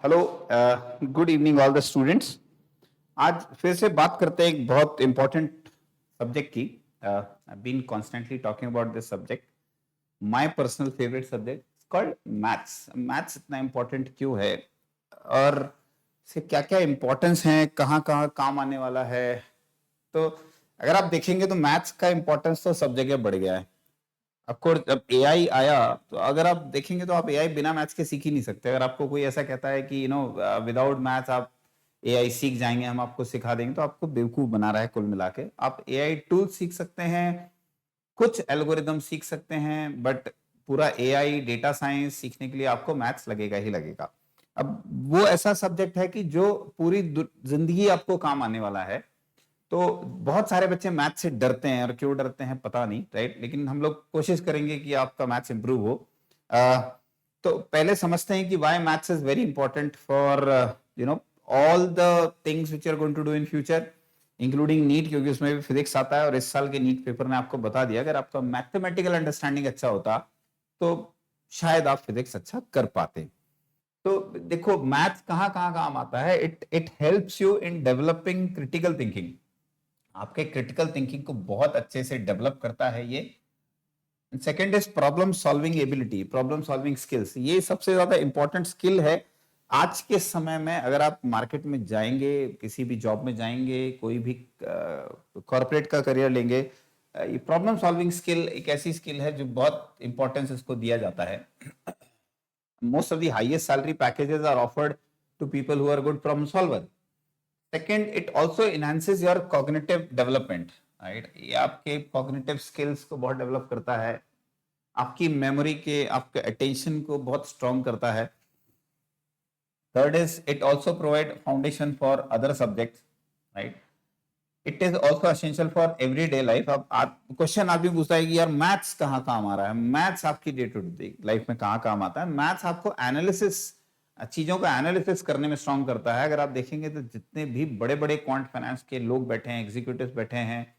Hello, good evening all the students. आज फिर से बात करते हैं एक बहुत इंपॉर्टेंट सब्जेक्ट की। I been constantly talking about this subject, my personal favourite subject called maths. Maths इतना इंपॉर्टेंट क्यों है और इसके क्या क्या इंपॉर्टेंस है, कहाँ कहाँ काम आने वाला है। तो अगर आप देखेंगे तो मैथ्स का इंपॉर्टेंस तो सब जगह बढ़ गया है। ऑफकोर्स जब एआई आया तो अगर आप देखेंगे तो आप एआई बिना मैथ्स के सीख ही नहीं सकते। अगर आपको कोई ऐसा कहता है कि विदाउट मैथ्स आप एआई सीख जाएंगे, हम आपको सिखा देंगे, तो आपको बेवकूफ बना रहा है। कुल मिला के आप एआई टूल सीख सकते हैं, कुछ एल्गोरिदम सीख सकते हैं, बट पूरा एआई डेटा साइंस सीखने के लिए आपको मैथ्स लगेगा ही लगेगा। अब वो ऐसा सब्जेक्ट है कि जो पूरी जिंदगी आपको काम आने वाला है। तो बहुत सारे बच्चे मैथ से डरते हैं, और क्यों डरते हैं पता नहीं, राइट। लेकिन हम लोग कोशिश करेंगे कि आपका मैथ्स इंप्रूव हो। तो पहले समझते हैं कि why maths is very important for all the things which are going to do in future, including NEET, क्योंकि उसमें भी फिजिक्स आता है। और इस साल के नीट पेपर ने आपको बता दिया, अगर आपका मैथमेटिकल अंडरस्टैंडिंग अच्छा होता तो शायद आप फिजिक्स अच्छा कर पाते। तो देखो मैथ्स कहाँ कहाँ काम आता है। It it helps you in developing critical thinking. आपके क्रिटिकल थिंकिंग को बहुत अच्छे से डेवलप करता है ये। Second is problem solving ability, problem solving skills. ये सबसे ज्यादा इंपॉर्टेंट स्किल है आज के समय में। अगर आप मार्केट में जाएंगे, किसी भी जॉब में जाएंगे, कोई भी कॉर्पोरेट का करियर लेंगे, ये प्रॉब्लम सॉल्विंग स्किल एक ऐसी स्किल है जो बहुत इंपॉर्टेंस इसको दिया जाता है। Most of the highest salary packages are offered to people who are good problem solver. Second, it also enhances your cognitive development, right. ये आपके कॉग्निटिव स्किल्स को बहुत डेवलप करता है, आपकी मेमोरी के, आपके अटेंशन को बहुत स्ट्रॉन्ग करता है। Third is it also provide foundation for other subjects, right. It is also essential for everyday life. अब आप क्वेश्चन आप भी पूछता है कि यार मैथ्स कहाँ काम आ रहा है। मैथ्स आपकी डे टू डे लाइफ में कहाँ काम आता है। मैथ्स आपको एनालिसिस, चीजों का एनालिसिस करने में स्ट्रांग करता है। अगर आप देखेंगे तो जितने भी बड़े बड़े क्वांट फाइनेंस के लोग बैठे हैं, एग्जीक्यूटिव बैठे हैं,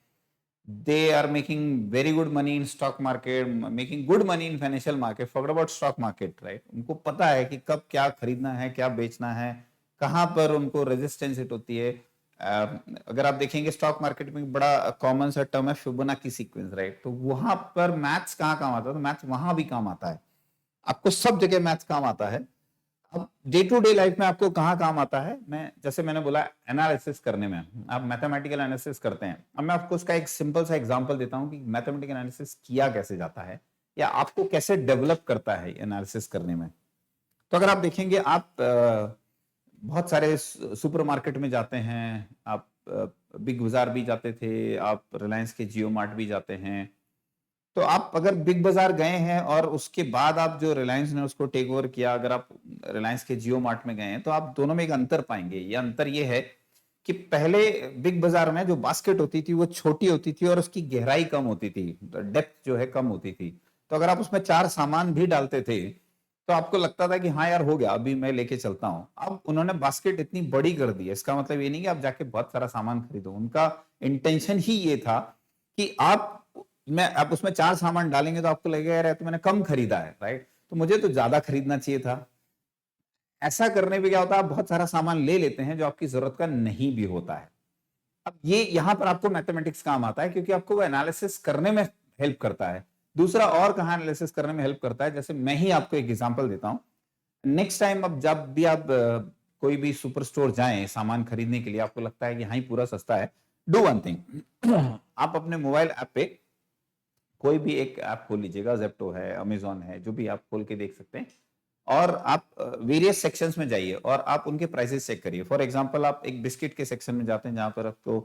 they are making very good money in stock market, making good money in financial market, forget about stock market, right. उनको पता है कि कब क्या खरीदना है, क्या बेचना है, कहां पर उनको रेजिस्टेंस हिट होती है। अगर आप देखेंगे स्टॉक मार्केट में बड़ा कॉमन सा टर्म है फिबोनाची सीक्वेंस, राइट। तो वहां पर मैथ्स कहाँ काम आता है, तो मैथ्स वहां भी काम आता है। आपको सब जगह मैथ्स काम आता है। अब डे टू डे लाइफ में आपको कहाँ काम आता है, मैं जैसे मैंने बोला एनालिसिस करने में, आप मैथमेटिकल एनालिसिस करते हैं। अब मैं आपको उसका एक सिंपल सा एग्जांपल देता हूँ कि मैथमेटिकल एनालिसिस किया कैसे जाता है, या आपको कैसे डेवलप करता है एनालिसिस करने में। तो अगर आप देखेंगे, आप बहुत सारे सुपरमार्केट में जाते हैं, आप बिग बाजार भी जाते थे, आप रिलायंस के जियो मार्ट भी जाते हैं। तो आप अगर बिग बाजार गए हैं और उसके बाद आप जो रिलायंस ने उसको टेक ओवर किया, अगर आप रिलायंस के जियो मार्ट में गए हैं, तो आप दोनों में एक अंतर पाएंगे। ये अंतर ये है कि पहले बिग बाजार में जो बास्केट होती थी वो छोटी होती थी और उसकी गहराई कम होती थी, डेप्थ जो है कम होती थी। तो अगर आप उसमें चार सामान भी डालते थे तो आपको लगता था कि हाँ यार हो गया, अभी मैं लेके चलता हूं। अब उन्होंने बास्केट इतनी बड़ी कर दी है, इसका मतलब ये नहीं कि आप जाके बहुत सारा सामान खरीदो। उनका इंटेंशन ही ये था कि आप उसमें चार सामान डालेंगे तो आपको लगेगा यार तो मैंने कम खरीदा है, राइट। तो मुझे तो ज्यादा खरीदना चाहिए था। ऐसा करने पे क्या होता है, आप बहुत सारा सामान ले लेते हैं जो आपकी जरूरत का नहीं भी होता है। अब ये यहां पर आपको मैथमेटिक्स काम आता है, क्योंकि आपको वो एनालिसिस करने में हेल्प करता है। दूसरा और कहाँ एनालिसिस करने में हेल्प करता है, जैसे मैं ही आपको एक एग्जांपल देता हूं। नेक्स्ट टाइम अब जब भी आप कोई भी सुपर स्टोर जाएं सामान खरीदने के लिए, आपको लगता है कि हाँ ही पूरा सस्ता है, डू वन थिंग। आप अपने मोबाइल ऐप पे कोई भी एक ऐप खोल लीजिएगा, जेप्टो है, अमेजोन है, जो भी आप खोल के देख सकते हैं, और आप वेरियस सेक्शंस में जाइए और आप उनके प्राइसेस चेक करिए। फॉर एग्जांपल आप एक बिस्किट के सेक्शन में जाते हैं जहां पर आपको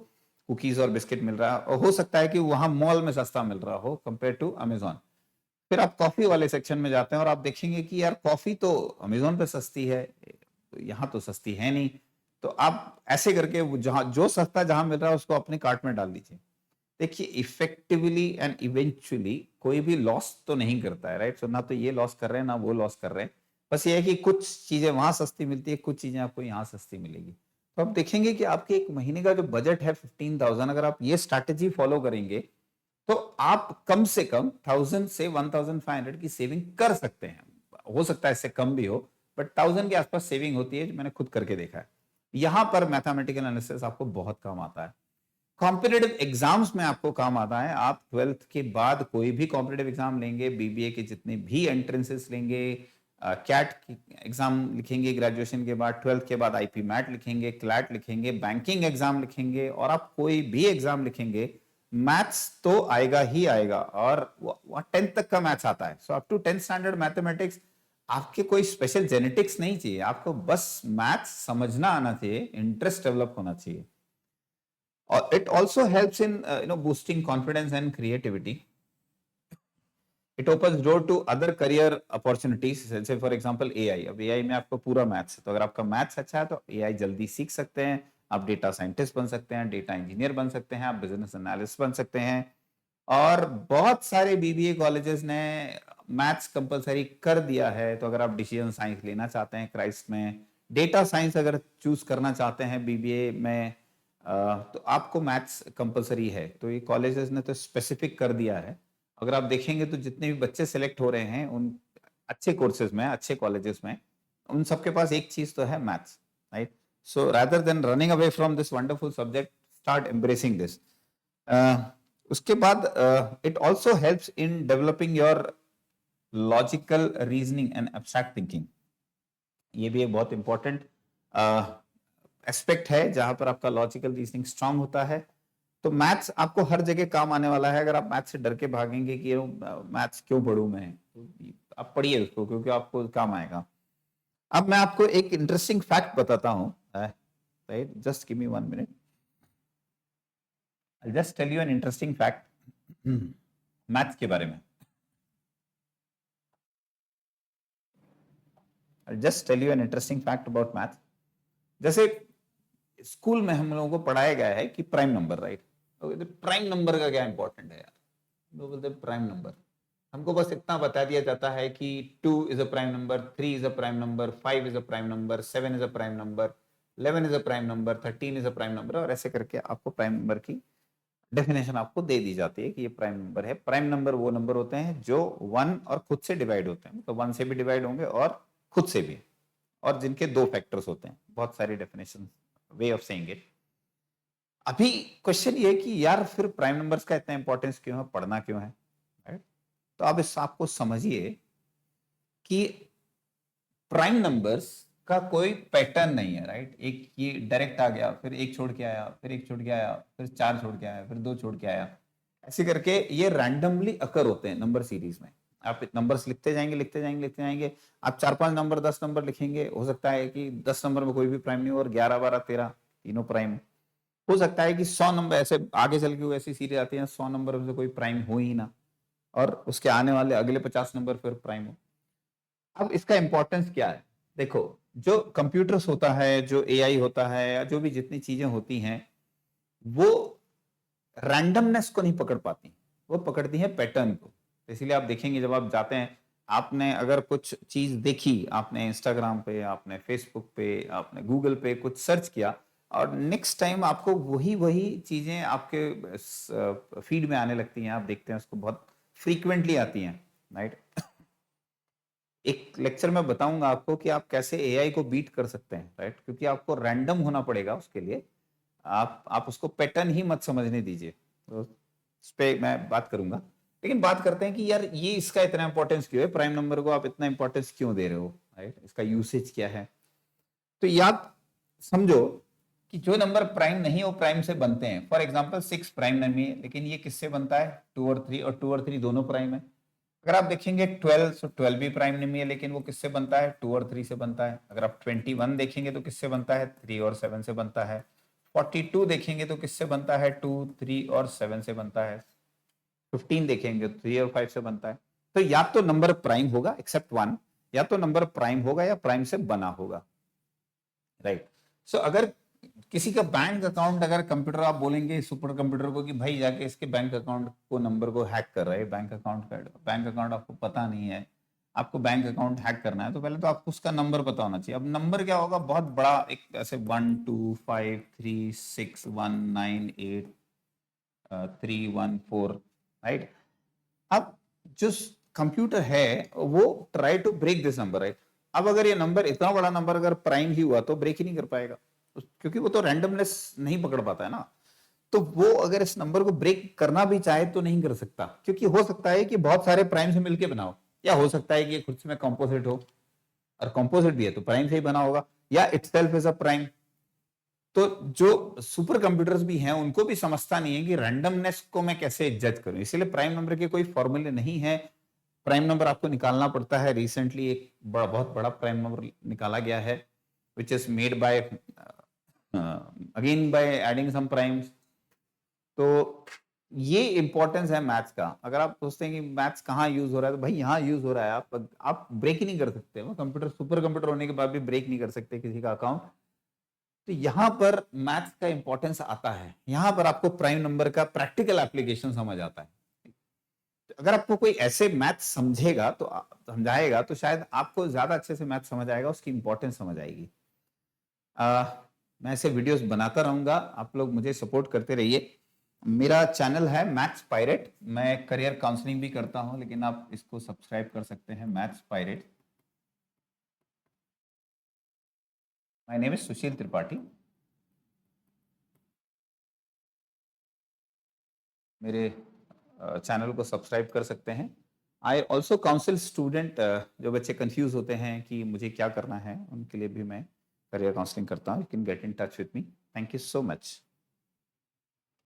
कुकीज और बिस्किट मिल रहा है, और हो सकता है कि वहां मॉल में सस्ता मिल रहा हो कंपेयर टू अमेजोन। फिर आप कॉफी वाले सेक्शन में जाते हैं और आप देखेंगे कि यार कॉफी तो अमेजोन पे सस्ती है, तो यहाँ तो सस्ती है नहीं। तो आप ऐसे करके जहां जो सस्ता जहां मिल रहा है उसको अपने कार्ट में डाल दीजिए। देखिए इफेक्टिवली एंड इवेंचुअली कोई भी लॉस तो नहीं करता है, राइट। सो ना तो ये लॉस कर रहे हैं ना वो लॉस कर रहे हैं। बस ये है कि कुछ चीजें वहां सस्ती मिलती है, कुछ चीजें आपको यहाँ सस्ती मिलेगी। तो आप देखेंगे कि आपके एक महीने का जो बजट है 15,000, अगर आप ये स्ट्रैटेजी फॉलो करेंगे तो आप कम से कम 1000 से 1500 की सेविंग कर सकते हैं। हो सकता है इससे कम भी हो, बट 1000 के आसपास सेविंग होती है, जो मैंने खुद करके देखा है। यहां पर मैथमेटिकल एनालिसिस आपको बहुत काम आता है। कॉम्पिटेटिव एग्जाम्स में आपको काम आता है। आप 12th के बाद कोई भी कॉम्पिटेटिव एग्जाम लेंगे, बीबीए के जितने भी एंट्रेंसेस लेंगे, कैट एग्जाम लिखेंगे ग्रेजुएशन के बाद, 12th के बाद आईपी मैट लिखेंगे, क्लैट लिखेंगे, बैंकिंग एग्जाम लिखेंगे, और आप कोई भी एग्जाम लिखेंगे, मैथ्स तो आएगा ही आएगा। और 10th तक का मैथ्स आता है। So up to 10th standard mathematics, आपके कोई स्पेशल जेनेटिक्स नहीं चाहिए, आपको बस मैथ्स समझना आना चाहिए, इंटरेस्ट डेवलप होना चाहिए। और it also helps in boosting confidence and creativity. It opens door to other career opportunities, जैसे फॉर एग्जांपल एआई। अब एआई में आपको पूरा मैथ्स है, तो अगर आपका मैथ्स अच्छा है तो एआई जल्दी सीख सकते हैं, आप डेटा साइंटिस्ट बन सकते हैं, डेटा इंजीनियर बन सकते हैं, आप बिजनेस एनालिस्ट बन सकते हैं। और बहुत सारे बीबीए कॉलेजेस ने मैथ्स कंपलसरी कर दिया है। तो अगर आप डिसीजन साइंस लेना चाहते हैं क्राइस्ट में, डेटा साइंस अगर चूज करना चाहते हैं बीबीए में, तो आपको मैथ्स कंपलसरी है। तो ये कॉलेजेस ने तो स्पेसिफिक कर दिया है। अगर आप देखेंगे तो जितने भी बच्चे सेलेक्ट हो रहे हैं उन अच्छे कोर्सेज में, अच्छे कॉलेजेस में, उन सबके पास एक चीज तो है, maths, right? So rather than running away from this wonderful subject, start embracing this. उसके बाद it also helps in developing your logical reasoning and abstract thinking. ये भी एक बहुत इंपॉर्टेंट एस्पेक्ट है, जहां पर आपका लॉजिकल रीजनिंग स्ट्रांग होता है। तो मैथ्स आपको हर जगह काम आने वाला है। अगर आप मैथ्स से डर के भागेंगे कि मैथ्स क्यों पढ़ूं मैं, तो आप पढ़िए उसको, क्योंकि आपको काम आएगा। अब मैं आपको एक इंटरेस्टिंग फैक्ट बताता हूं, right? Just give me 1 minute, I just tell you an interesting fact maths के बारे में। I just tell you an interesting fact about maths. जैसे स्कूल में हम लोगों को पढ़ाया गया है कि प्राइम नंबर, राइट? तो प्राइम नंबर का क्या इंपॉर्टेंट है यार? लोग बोलते हैं प्राइम नंबर। हमको बस इतना बता दिया जाता है कि 2 is a prime number, 3 is a prime number, 5 is a prime number, 7 is a prime number, 11 is a prime number, 13 is a prime number, और ऐसे करके आपको प्राइम नंबर की डेफिनेशन आपको दे दी जाती है कि ये प्राइम नंबर है। प्राइम नंबर वो नंबर होते हैं जो 1 और खुद से डिवाइड होते हैं, तो 1 से भी डिवाइड होंगे और खुद से भी, और जिनके 2 फैक्टर्स होते हैं। बहुत सारी definition, way of saying it. अभी क्वेश्चन ये कि यार फिर प्राइम नंबर्स का इतना इंपॉर्टेंस क्यों है, पढ़ना क्यों है, राइट? तो अब इस आपको समझिए कि प्राइम नंबर्स का कोई पैटर्न नहीं है, राइट? एक ये डायरेक्ट आ गया, फिर एक छोड़ के आया, फिर एक छोड़ के आया, फिर 4 छोड़ के आया, फिर 2 छोड़ के आया, ऐसे करके ये रैंडमली अकर होते हैं नंबर सीरीज में। आप नंबर्स लिखते जाएंगे, लिखते जाएंगे, लिखते जाएंगे, आप 4-5 नंबर, 10 नंबर लिखेंगे, हो सकता है कि 10 नंबर में कोई भी प्राइम नहीं हो, और 11, 12, 13 तीनों प्राइम। हो सकता है कि 100 नंबर ऐसे आगे चल के ऐसी सीरीज आती है, 100 नंबर में से कोई प्राइम हो ही ना, और उसके आने वाले अगले 50 नंबर फिर प्राइम हो। अब इसका इंपॉर्टेंस क्या है? देखो, जो कंप्यूटर्स होता है, जो एआई होता है, या जो भी जितनी चीजें होती हैं, वो रैंडमनेस को नहीं पकड़ पाती, वो पकड़ती है पैटर्न को। इसीलिए आप देखेंगे जब आप जाते हैं, आपने अगर कुछ चीज देखी, आपने इंस्टाग्राम पे, आपने फेसबुक पे, आपने गूगल पे कुछ सर्च किया, और नेक्स्ट टाइम आपको वही वही चीजें आपके फीड में आने लगती हैं, आप देखते हैं उसको, बहुत फ्रीक्वेंटली आती हैं, राइट? एक लेक्चर में बताऊंगा आपको कि आप कैसे एआई को बीट कर सकते हैं, राइट? क्योंकि आपको रैंडम होना पड़ेगा उसके लिए। आप उसको पैटर्न ही मत समझने दीजिए। तो इस पे मैं बात करूंगा, लेकिन बात करते हैं कि यार ये इसका इतना इंपॉर्टेंस क्यों है, प्राइम नंबर को आप इतना इंपॉर्टेंस क्यों दे रहे हो, राइट? इसका यूसेज क्या है? तो याद समझो कि जो नंबर प्राइम नहीं है वो प्राइम से बनते हैं। फॉर एग्जाम्पल 6 प्राइम नहीं है, लेकिन ये किससे बनता है? 2 और 3, और 2 और 3 दोनों प्राइम है। अगर आप देखेंगे 12, तो 12 भी प्राइम नहीं है, लेकिन वो किससे बनता है? 2 और 3 से बनता है। अगर आप 21 देखेंगे तो किससे बनता है? 3 और 7 से बनता है। 42 देखेंगे तो किससे बनता है? 2, 3 और 7 से बनता है। 15 देखेंगे तो 3 और 5 से बनता है। तो या तो नंबर प्राइम होगा एक्सेप्ट 1, या तो नंबर प्राइम होगा या प्राइम से बना होगा, राइट? सो अगर किसी का बैंक अकाउंट, अगर कंप्यूटर आप बोलेंगे सुपर कंप्यूटर को कि भाई जाके इसके बैंक अकाउंट को नंबर को हैक कर रहा है, बैंक अकाउंट आपको पता नहीं है, आपको बैंक अकाउंट हैक करना है, तो पहले तो आपको उसका नंबर पता होना चाहिए। अब नंबर क्या होगा? बहुत बड़ा, एक ऐसे 1 2 5 3 6 1 9 8 3 1 4, राइट? अब जो कंप्यूटर है वो try to break this number, right? अब अगर ये नंबर, इतना बड़ा नंबर अगर प्राइम ही हुआ तो ब्रेक ही नहीं कर पाएगा, क्योंकि वो तो रैंडमनेस नहीं पकड़ पाता है ना। तो वो अगर इस नंबर को ब्रेक करना भी चाहे तो नहीं कर सकता, क्योंकि हो सकता है कि बहुत सारे प्राइम से मिलके बनाओ, या हो सकता है कि खुद में कॉम्पोजिट हो, और कॉम्पोजिट भी है तो प्राइम से ही बना होगा, या इटसेल्फ इज अ प्राइम। तो जो सुपर कंप्यूटर्स भी हैं उनको भी समझता नहीं है कि रैंडमनेस को मैं कैसे जज करूं, इसीलिए प्राइम नंबर के कोई फॉर्मूले नहीं है। प्राइम नंबर आपको निकालना पड़ता है। रिसेंटली एक बहुत बड़ा प्राइम नंबर निकाला गया है, which is made by again by adding some primes. तो ये इंपॉर्टेंस है मैथ्स का। अगर आप सोचते हैं कि मैथ्स कहाँ यूज हो रहा है, तो भाई यहाँ यूज हो रहा है। आप ब्रेक ही नहीं कर सकते, वो कंप्यूटर सुपर कंप्यूटर होने के बाद भी ब्रेक नहीं कर सकते किसी का अकाउंट। तो यहाँ पर मैथ्स का इंपॉर्टेंस आता है, यहाँ पर आपको प्राइम नंबर का प्रैक्टिकल एप्लीकेशन समझ आता है। अगर आपको कोई ऐसे मैथ्स समझेगा तो समझाएगा तो शायद आपको ज्यादा अच्छे से मैथ्स समझ आएगा, उसकी इंपॉर्टेंस समझ आएगी। मैं ऐसे वीडियोस बनाता रहूंगा, आप लोग मुझे सपोर्ट करते रहिए। मेरा चैनल है मैथ्स पायरेट, मैं करियर काउंसलिंग भी करता हूं, लेकिन आप इसको सब्सक्राइब कर सकते हैं, maths pirate. My name is Sushil Tripathi. मेरे चैनल को सब्सक्राइब कर सकते हैं। आई ऑल्सो काउंसिल स्टूडेंट, जो बच्चे कंफ्यूज होते हैं कि मुझे क्या करना है, उनके लिए भी मैं करियर काउंसलिंग करता हूँ। You can get in touch with me. Thank you so much.